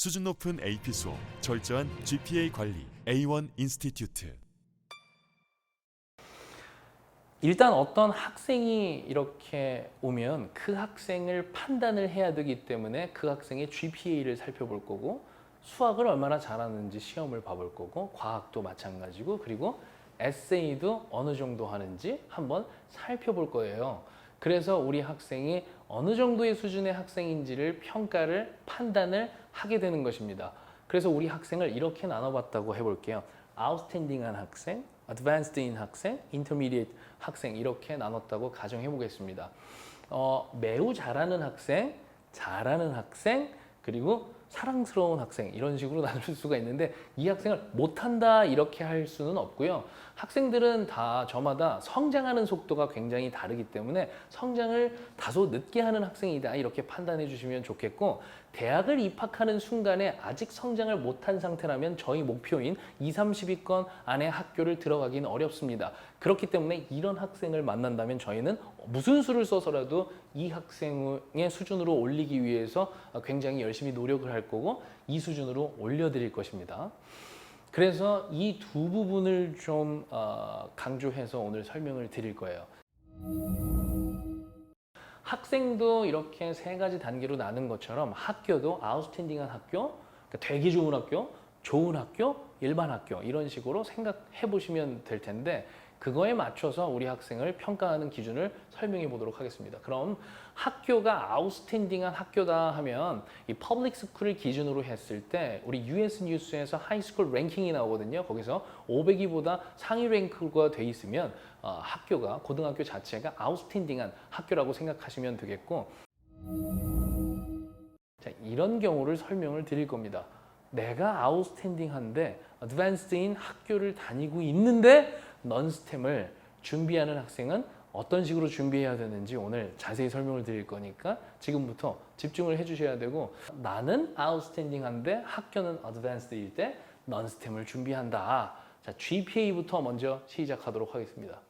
수준 높은 AP 수업, 철저한 GPA 관리, A1 인스티튜트. 일단 어떤 학생이 이렇게 오면 그 학생을 판단을 해야 되기 때문에 그 학생의 GPA를 살펴볼 거고, 수학을 얼마나 잘하는지 시험을 봐볼 거고, 과학도 마찬가지고, 그리고 에세이도 어느 정도 하는지 한번 살펴볼 거예요. 그래서 우리 학생이 어느 정도의 수준의 학생인지를 평가를, 판단을 하게 되는 것입니다. 그래서 우리 학생을 이렇게 나눠봤다고 해볼게요. 아웃스탠딩한 학생, 어드밴스드인 학생, 인터미디에이트 학생, 이렇게 나눴다고 가정해 보겠습니다. 매우 잘하는 학생, 잘하는 학생, 그리고 사랑스러운 학생, 이런 식으로 나눌 수가 있는데, 이 학생을 못한다 이렇게 할 수는 없고요. 학생들은 다 저마다 성장하는 속도가 굉장히 다르기 때문에 성장을 다소 늦게 하는 학생이다 이렇게 판단해 주시면 좋겠고, 대학을 입학하는 순간에 아직 성장을 못한 상태라면 저희 목표인 20, 30위권 안에 학교를 들어가기는 어렵습니다. 그렇기 때문에 이런 학생을 만난다면 저희는 무슨 수를 써서라도 이 학생의 수준으로 올리기 위해서 굉장히 열심히 노력을 할 거고, 이 수준으로 올려드릴 것입니다. 그래서 이 두 부분을 좀 강조해서 오늘 설명을 드릴 거예요. 학생도 이렇게 세 가지 단계로 나눈 것처럼 학교도 아웃스탠딩한 학교, 그러니까 되게 좋은 학교, 좋은 학교, 일반 학교, 이런 식으로 생각해 보시면 될 텐데, 그거에 맞춰서 우리 학생을 평가하는 기준을 설명해 보도록 하겠습니다. 그럼 학교가 아웃스탠딩한 학교다 하면 이 퍼블릭 스쿨을 기준으로 했을 때 우리 US 뉴스에서 하이스쿨 랭킹이 나오거든요. 거기서 500위보다 상위 랭크가 돼 있으면 학교가, 고등학교 자체가 아웃스탠딩한 학교라고 생각하시면 되겠고, 자, 이런 경우를 설명을 드릴 겁니다. 내가 아웃스탠딩한데 어드밴스드인 학교를 다니고 있는데 넌스템을 준비하는 학생은 어떤 식으로 준비해야 되는지 오늘 자세히 설명을 드릴 거니까 지금부터 집중을 해주셔야 되고, 나는 아웃스탠딩한데 학교는 어드밴스드일 때 넌스템을 준비한다. 자, GPA부터 먼저 시작하도록 하겠습니다.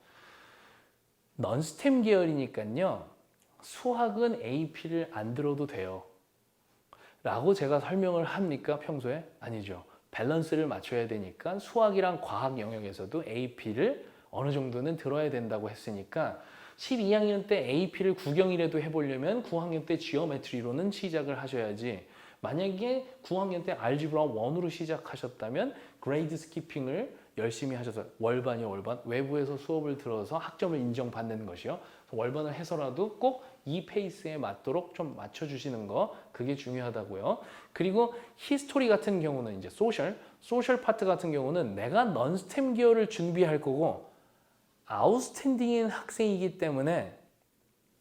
넌스템 계열이니까요, 수학은 AP를 안 들어도 돼요 라고 제가 설명을 합니까 평소에? 아니죠. 밸런스를 맞춰야 되니까 수학이랑 과학 영역에서도 AP를 어느 정도는 들어야 된다고 했으니까 12학년 때 AP를 구경이라도 해보려면 9학년 때 지오메트리로는 시작을 하셔야지, 만약에 9학년 때 알지브라 1으로 시작하셨다면 그레이드 스키핑을 열심히 하셔서 월반이 월반, 외부에서 수업을 들어서 학점을 인정받는 것이요. 월반을 해서라도 꼭 이 페이스에 맞도록 좀 맞춰주시는 거, 그게 중요하다고요. 그리고 히스토리 같은 경우는 이제 소셜 파트 같은 경우는 내가 넌스템 계열을 준비할 거고 아웃스탠딩인 학생이기 때문에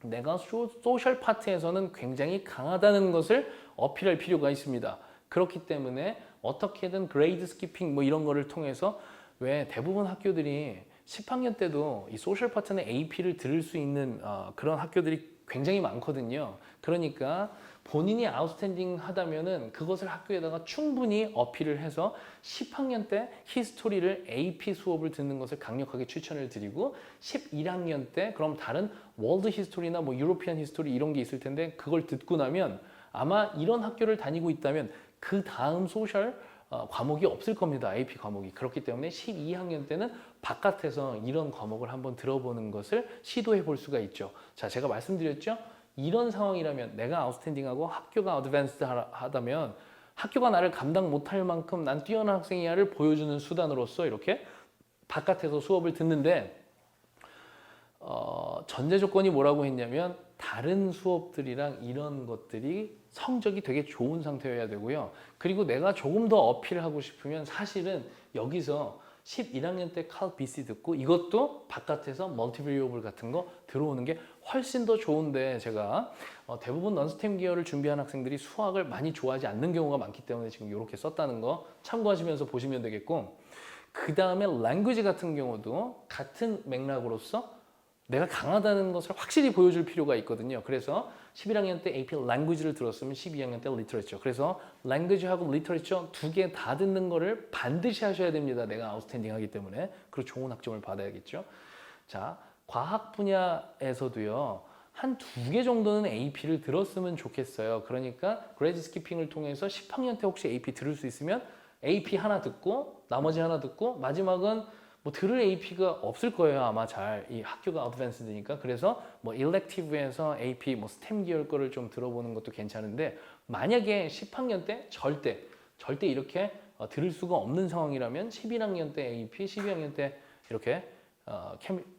내가 소셜 파트에서는 굉장히 강하다는 것을 어필할 필요가 있습니다. 그렇기 때문에 어떻게든 그레이드 스키핑 뭐 이런 거를 통해서, 왜 대부분 학교들이 10학년 때도 이 소셜 파트는 AP를 들을 수 있는 그런 학교들이 굉장히 많거든요. 그러니까 본인이 아웃스탠딩 하다면은 그것을 학교에다가 충분히 어필을 해서 10학년 때 히스토리를 AP 수업을 듣는 것을 강력하게 추천을 드리고, 11학년 때 그럼 다른 월드 히스토리나 뭐 유로피안 히스토리 이런 게 있을 텐데, 그걸 듣고 나면 아마 이런 학교를 다니고 있다면 그 다음 소셜 과목이 없을 겁니다. AP 과목이. 그렇기 때문에 12학년 때는 바깥에서 이런 과목을 한번 들어보는 것을 시도해 볼 수가 있죠. 자, 제가 말씀드렸죠? 이런 상황이라면 내가 아웃스탠딩하고 학교가 어드밴스드 하다면 학교가 나를 감당 못할 만큼 난 뛰어난 학생이야를 보여주는 수단으로서 이렇게 바깥에서 수업을 듣는데, 전제 조건이 뭐라고 했냐면 다른 수업들이랑 이런 것들이 성적이 되게 좋은 상태여야 되고요. 그리고 내가 조금 더 어필하고 싶으면 사실은 여기서 11학년 때 칼 BC 듣고 이것도 바깥에서 멀티브리어블 같은 거 들어오는 게 훨씬 더 좋은데, 제가 대부분 넌스템 계열을 준비하는 학생들이 수학을 많이 좋아하지 않는 경우가 많기 때문에 지금 이렇게 썼다는 거 참고하시면서 보시면 되겠고, 그 다음에 랭귀지 같은 경우도 같은 맥락으로서 내가 강하다는 것을 확실히 보여줄 필요가 있거든요. 그래서 11학년 때 AP 랭귀지를 들었으면 12학년 때 리터레처. 그래서 랭귀지하고 리터레처 두 개 다 듣는 거를 반드시 하셔야 됩니다. 내가 아웃스탠딩 하기 때문에. 그리고 좋은 학점을 받아야겠죠. 자, 과학 분야에서도요, 한 2개 정도는 AP를 들었으면 좋겠어요. 그러니까 그레이드 스키핑을 통해서 10학년 때 혹시 AP 들을 수 있으면 AP 하나 듣고 나머지 하나 듣고 마지막은 뭐 들을 AP가 없을 거예요. 아마 잘 이 학교가 어드밴스드니까. 그래서 뭐 일렉티브에서 AP 뭐 스템 계열 거를 좀 들어보는 것도 괜찮은데 만약에 10학년 때 절대 이렇게 들을 수가 없는 상황이라면 11학년 때 AP, 12학년 때 이렇게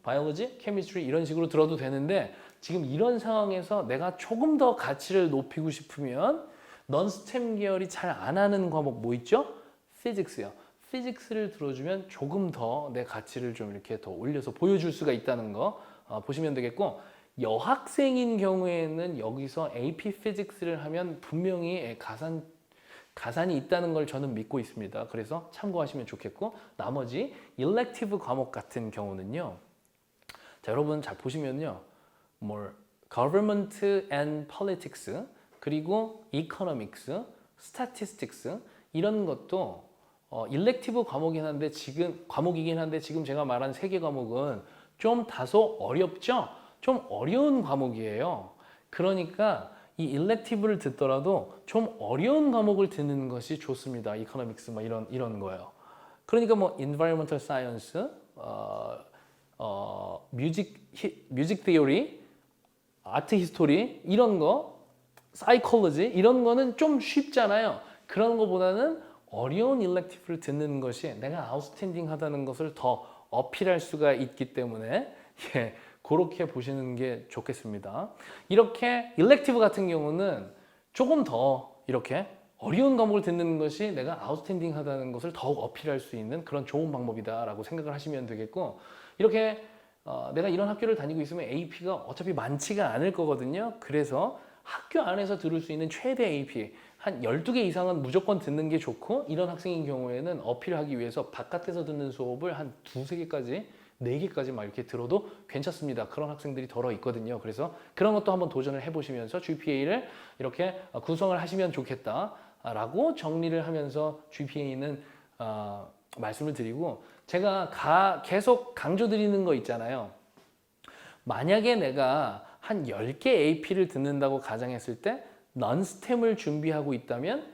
바이올로지, 케미스트리 이런 식으로 들어도 되는데 지금 이런 상황에서 내가 조금 더 가치를 높이고 싶으면 넌 스템 계열이 잘 안 하는 과목 뭐 있죠? 피직스요. 피직스를 들어주면 조금 더 내 가치를 좀 이렇게 더 올려서 보여줄 수가 있다는 거 보시면 되겠고 여학생인 경우에는 여기서 AP 피직스를 하면 분명히 가산이 있다는 걸 저는 믿고 있습니다. 그래서 참고하시면 좋겠고 나머지 일렉티브 과목 같은 경우는요. 자, 여러분 잘 보시면요. 뭐 government and politics 그리고 economics, statistics 이런 것도 일렉티브 과목이긴 한데 지금 제가 말한 3개 과목은 좀 다소 어렵죠? 좀 어려운 과목이에요. 그러니까 이 일렉티브를 듣더라도 좀 어려운 과목을 듣는 것이 좋습니다. 이코노믹스 뭐 이런 거예요. 그러니까 뭐 environmental science, 뮤직 티어리, 아트 히스토리 이런 거, 사이콜로지 이런 거는 좀 쉽잖아요. 그런 거보다는 어려운 일렉티브를 듣는 것이 내가 아웃스탠딩 하다는 것을 더 어필할 수가 있기 때문에 그렇게 보시는 게 좋겠습니다. 이렇게 일렉티브 같은 경우는 조금 더 이렇게 어려운 과목을 듣는 것이 내가 아웃스탠딩 하다는 것을 더욱 어필할 수 있는 그런 좋은 방법이다라고 생각을 하시면 되겠고 이렇게 내가 이런 학교를 다니고 있으면 AP가 어차피 많지가 않을 거거든요. 그래서 학교 안에서 들을 수 있는 최대 AP 한 12개 이상은 무조건 듣는 게 좋고 이런 학생인 경우에는 어필하기 위해서 바깥에서 듣는 수업을 한 2-3개까지 4개까지 막 이렇게 들어도 괜찮습니다. 그런 학생들이 덜어 있거든요. 그래서 그런 것도 한번 도전을 해보시면서 GPA를 이렇게 구성을 하시면 좋겠다라고 정리를 하면서 GPA는 말씀을 드리고 제가 계속 강조드리는 거 있잖아요. 만약에 내가 한 10개 AP를 듣는다고 가정했을 때 넌스템을 준비하고 있다면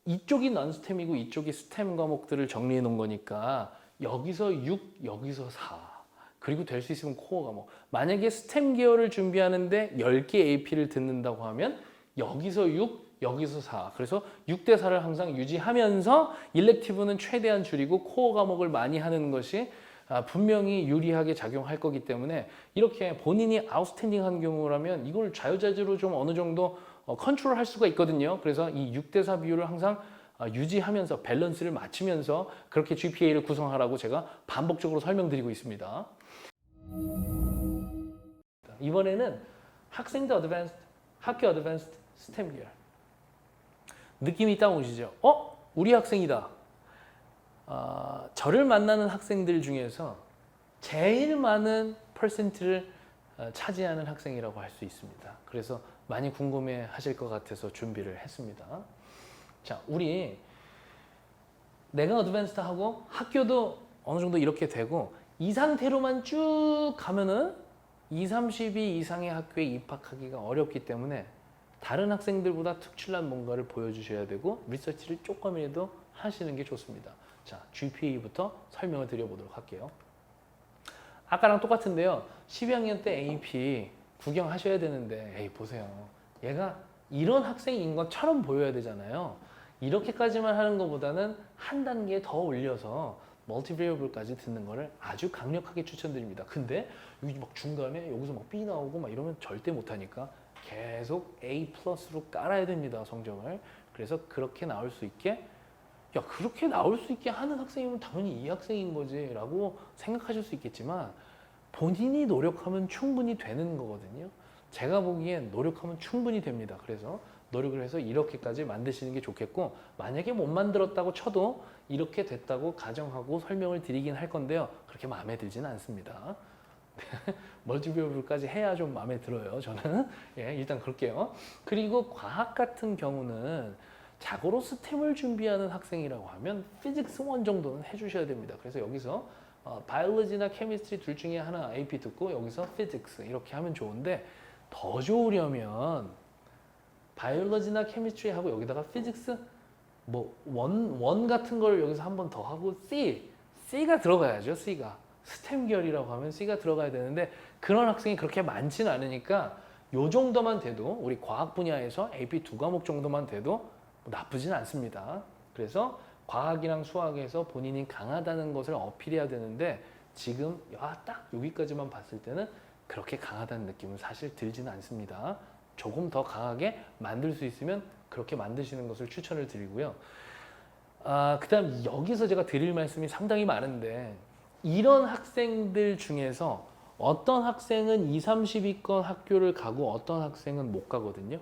이쪽이 넌스템이고 이쪽이 스템 과목들을 정리해 놓은 거니까 여기서 6, 여기서 4 그리고 될 수 있으면 코어 과목 만약에 스템 계열을 준비하는데 10개 AP를 듣는다고 하면 여기서 6, 여기서 4 그래서 6대 4를 항상 유지하면서 일렉티브는 최대한 줄이고 코어 과목을 많이 하는 것이 분명히 유리하게 작용할 거기 때문에 이렇게 본인이 아웃스탠딩한 경우라면 이걸 자유자재로 좀 어느 정도 컨트롤 할 수가 있거든요. 그래서 이 6대 4 비율을 항상 유지하면서 밸런스를 맞추면서 그렇게 GPA를 구성하라고 제가 반복적으로 설명드리고 있습니다. 이번에는 학생들 어드밴스드, 학교 어드밴스드 스템 계열. 느낌이 딱 오시죠? 우리 학생이다. 저를 만나는 학생들 중에서 제일 많은 퍼센트를 차지하는 학생이라고 할 수 있습니다. 그래서 많이 궁금해 하실 것 같아서 준비를 했습니다. 자, 내가 어드밴스드 하고 학교도 어느 정도 이렇게 되고 이 상태로만 쭉 가면은 232 이상의 학교에 입학하기가 어렵기 때문에 다른 학생들보다 특출난 뭔가를 보여주셔야 되고 리서치를 조금이라도 하시는 게 좋습니다. 자, GPA부터 설명을 드려보도록 할게요. 아까랑 똑같은데요. 12학년 때 AP 구경하셔야 되는데 에이 보세요. 얘가 이런 학생인 것처럼 보여야 되잖아요. 이렇게까지만 하는 것보다는 한 단계 더 올려서 멀티 베리어블까지 듣는 거를 아주 강력하게 추천드립니다. 근데 여기 막 중간에 여기서 막 B 나오고 막 이러면 절대 못하니까 계속 A+로 깔아야 됩니다. 성적을. 그래서 그렇게 나올 수 있게 그렇게 나올 수 있게 하는 학생이면 당연히 이 학생인 거지 라고 생각하실 수 있겠지만 본인이 노력하면 충분히 되는 거거든요. 제가 보기엔 노력하면 충분히 됩니다. 그래서 노력을 해서 이렇게까지 만드시는 게 좋겠고 만약에 못 만들었다고 쳐도 이렇게 됐다고 가정하고 설명을 드리긴 할 건데요. 그렇게 마음에 들지는 않습니다. 멀티비어블까지 해야 좀 마음에 들어요. 저는 일단 그럴게요. 그리고 과학 같은 경우는 자고로 스템을 준비하는 학생이라고 하면 피직스 1 정도는 해주셔야 됩니다. 그래서 여기서 바이올로지나 케미스트리 둘 중에 하나 AP 듣고 여기서 피직스 이렇게 하면 좋은데 더 좋으려면 바이올로지나 케미스트리 하고 여기다가 피직스 뭐 원 같은 걸 여기서 한 번 더 하고 C가 들어가야죠. C가 스템 계열이라고 하면 C가 들어가야 되는데 그런 학생이 그렇게 많지는 않으니까 요 정도만 돼도 우리 과학 분야에서 AP 두 과목 정도만 돼도 뭐 나쁘진 않습니다. 그래서 과학이랑 수학에서 본인이 강하다는 것을 어필해야 되는데 지금 딱 여기까지만 봤을 때는 그렇게 강하다는 느낌은 사실 들지는 않습니다. 조금 더 강하게 만들 수 있으면 그렇게 만드시는 것을 추천을 드리고요. 그다음 여기서 제가 드릴 말씀이 상당히 많은데 이런 학생들 중에서 어떤 학생은 2, 30위권 학교를 가고 어떤 학생은 못 가거든요.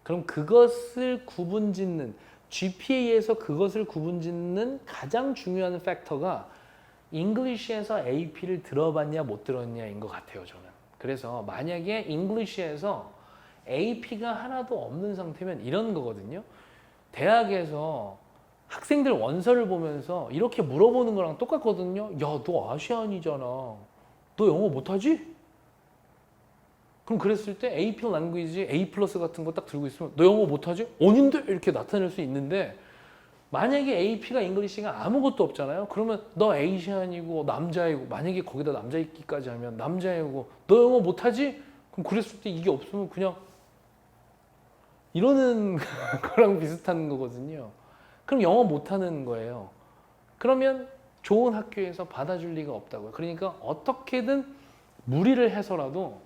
그럼 그것을 구분짓는 GPA에서 그것을 구분짓는 가장 중요한 팩터가 잉글리시에서 AP를 들어봤냐 못 들었냐인 것 같아요, 저는. 그래서 만약에 잉글리시에서 AP가 하나도 없는 상태면 이런 거거든요. 대학에서 학생들 원서를 보면서 이렇게 물어보는 거랑 똑같거든요. 야, 너 아시안이잖아. 너 영어 못하지? 그럼 그랬을 때 AP 랭귀지 A 플러스 같은 거 딱 들고 있으면 너 영어 못하지? 아닌데? 이렇게 나타낼 수 있는데 만약에 AP가 잉글리시가 아무것도 없잖아요. 그러면 너 에이시안이고 남자이고 만약에 거기다 남자 있기까지 하면 남자이고 너 영어 못하지? 그럼 그랬을 때 이게 없으면 그냥 이러는 거랑 비슷한 거거든요. 그럼 영어 못하는 거예요. 그러면 좋은 학교에서 받아줄 리가 없다고요. 그러니까 어떻게든 무리를 해서라도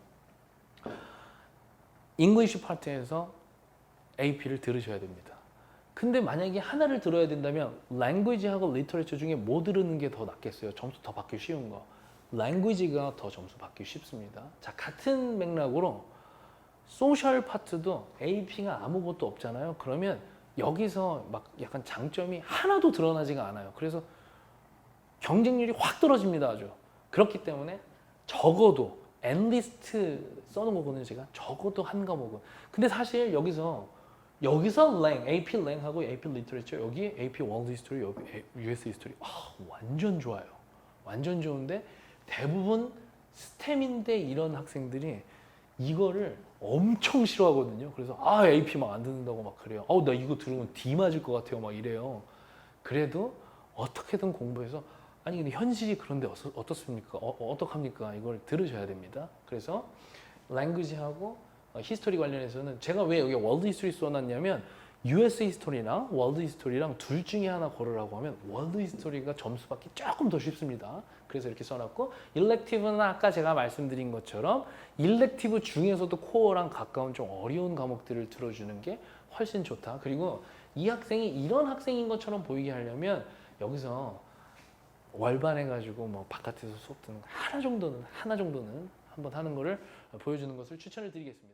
잉글리시 파트에서 AP를 들으셔야 됩니다. 근데 만약에 하나를 들어야 된다면 랭귀지하고 리터레처 중에 뭐 들으는 게 더 낫겠어요? 점수 더 받기 쉬운 거. 랭귀지가 더 점수 받기 쉽습니다. 자, 같은 맥락으로 소셜 파트도 AP가 아무것도 없잖아요. 그러면 여기서 막 약간 장점이 하나도 드러나지가 않아요. 그래서 경쟁률이 확 떨어집니다. 아주. 그렇기 때문에 적어도 엔리스트 써놓은 거거든요. 제가 적어도 한 과목은. 근데 사실 여기서 AP 랭하고 AP 리터레처 여기 AP 월드 히스토리 여기 US 히스토리 완전 좋아요. 완전 좋은데 대부분 스템인데 이런 학생들이 이거를 엄청 싫어하거든요. 그래서 AP 막 안 듣는다고 막 그래요. 나 이거 들으면 D 맞을 것 같아요. 막 이래요. 그래도 어떻게든 공부해서 아니 근데 현실이 그런데 어떻습니까? 어떡합니까? 이걸 들으셔야 됩니다. 그래서 랭귀지하고 히스토리 관련해서는 제가 왜 여기 월드 히스토리 써놨냐면 US 히스토리나 월드 히스토리랑 둘 중에 하나 고르라고 하면 월드 히스토리가 점수 받기 조금 더 쉽습니다. 그래서 이렇게 써놨고 일렉티브는 아까 제가 말씀드린 것처럼 일렉티브 중에서도 코어랑 가까운 좀 어려운 과목들을 들어주는 게 훨씬 좋다. 그리고 이 학생이 이런 학생인 것처럼 보이게 하려면 여기서 월반해가지고 뭐 바깥에서 수업 듣는 하나 정도는 한번 하는 거를 보여주는 것을 추천을 드리겠습니다.